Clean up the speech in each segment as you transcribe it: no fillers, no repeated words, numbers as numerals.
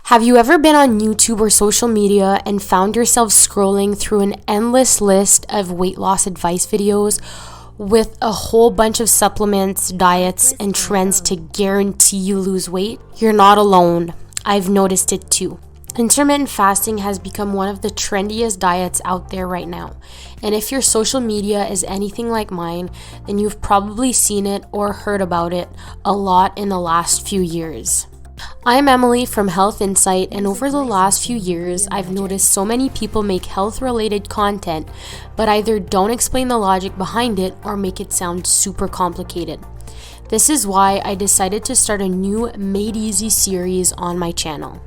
Have you ever been on YouTube or social media and found yourself scrolling through an endless list of weight loss advice videos with a whole bunch of supplements, diets, and trends to guarantee you lose weight? You're not alone. I've noticed it too. Intermittent fasting has become one of the trendiest diets out there right now. And if your social media is anything like mine, then you've probably seen it or heard about it a lot in the last few years. I'm Emily from Health Insight, and over the last few years, I've noticed so many people make health-related content, but either don't explain the logic behind it or make it sound super complicated. This is why I decided to start a new Made Easy series on my channel.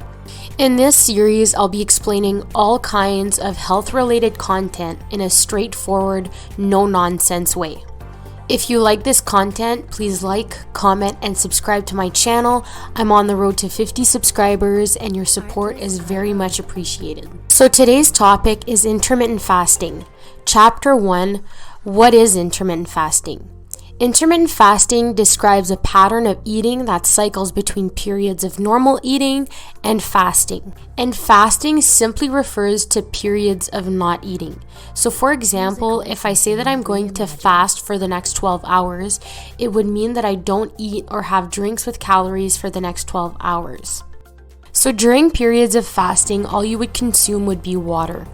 In this series, I'll be explaining all kinds of health-related content in a straightforward, no-nonsense way. If you like this content, please like, comment, and subscribe to my channel. I'm on the road to 50 subscribers, and your support is very much appreciated. So today's topic is intermittent fasting. Chapter 1, what is intermittent fasting? Intermittent fasting describes a pattern of eating that cycles between periods of normal eating and fasting. And fasting simply refers to periods of not eating. So for example, if I say that I'm going to fast for the next 12 hours, it would mean that I don't eat or have drinks with calories for the next 12 hours. So during periods of fasting, all you would consume would be water.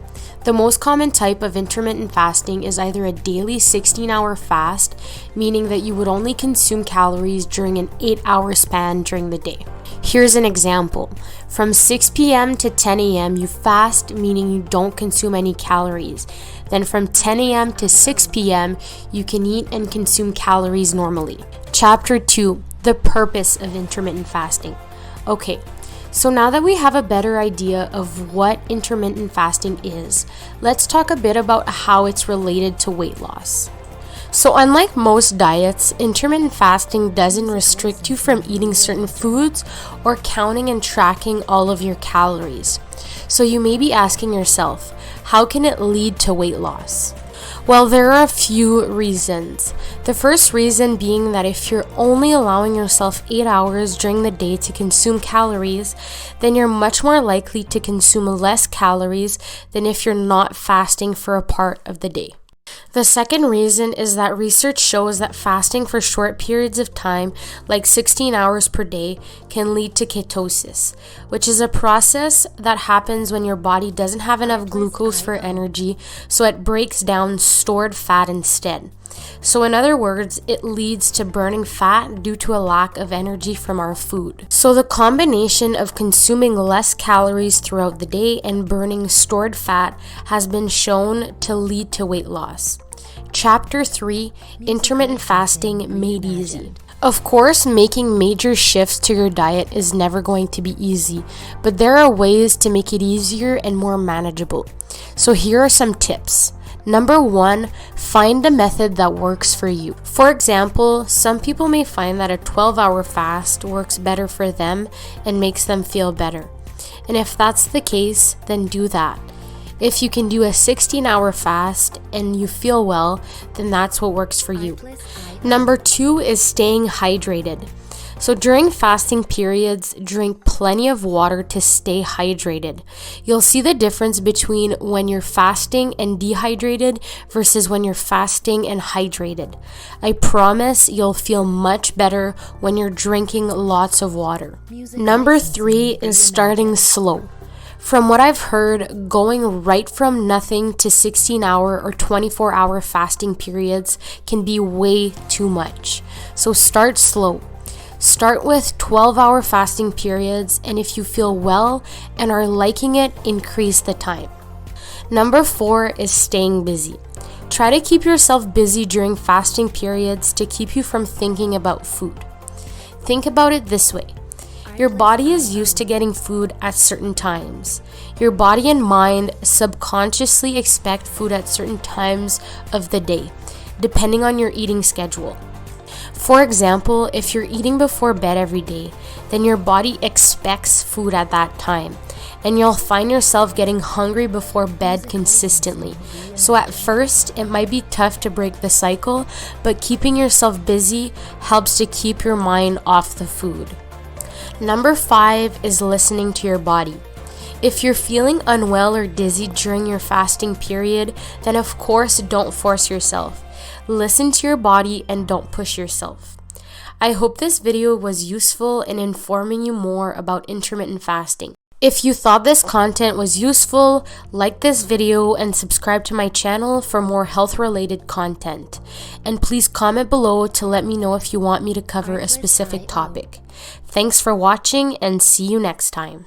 The most common type of intermittent fasting is either a daily 16-hour fast, meaning that you would only consume calories during an 8-hour span during the day. Here's an example. From 6 p.m. to 10 a.m. you fast, meaning you don't consume any calories. Then from 10 a.m. to 6 p.m. you can eat and consume calories normally. Chapter 2, the purpose of intermittent fasting. Okay. So now that we have a better idea of what intermittent fasting is, let's talk a bit about how it's related to weight loss. So unlike most diets, intermittent fasting doesn't restrict you from eating certain foods or counting and tracking all of your calories. So you may be asking yourself, how can it lead to weight loss? Well, there are a few reasons. The first reason being that if you're only allowing yourself 8 hours during the day to consume calories, then you're much more likely to consume less calories than if you're not fasting for a part of the day. The second reason is that research shows that fasting for short periods of time, like 16 hours per day, can lead to ketosis, which is a process that happens when your body doesn't have enough glucose for energy, so it breaks down stored fat instead. So in other words, it leads to burning fat due to a lack of energy from our food. So the combination of consuming less calories throughout the day and burning stored fat has been shown to lead to weight loss. Chapter 3, Intermittent Fasting Made Easy. Of course, making major shifts to your diet is never going to be easy, but there are ways to make it easier and more manageable. So here are some tips. Number 1, find a method that works for you. For example, some people may find that a 12-hour fast works better for them and makes them feel better. And if that's the case, then do that. If you can do a 16-hour fast and you feel well, then that's what works for you. Number 2 is staying hydrated. So during fasting periods, drink plenty of water to stay hydrated. You'll see the difference between when you're fasting and dehydrated versus when you're fasting and hydrated. I promise you'll feel much better when you're drinking lots of water. Number 3 is starting slow. From what I've heard, going right from nothing to 16-hour or 24-hour fasting periods can be way too much. So start slow. Start with 12-hour fasting periods, and if you feel well and are liking it, increase the time. Number 4 is staying busy. Try to keep yourself busy during fasting periods to keep you from thinking about food. Think about it this way. Your body is used to getting food at certain times. Your body and mind subconsciously expect food at certain times of the day, depending on your eating schedule. For example, if you're eating before bed every day, then your body expects food at that time, and you'll find yourself getting hungry before bed consistently. So at first, it might be tough to break the cycle, but keeping yourself busy helps to keep your mind off the food. Number 5 is listening to your body. If you're feeling unwell or dizzy during your fasting period, then of course don't force yourself. Listen to your body and don't push yourself. I hope this video was useful in informing you more about intermittent fasting. If you thought this content was useful, like this video and subscribe to my channel for more health-related content. And please comment below to let me know if you want me to cover a specific topic. Thanks for watching and see you next time.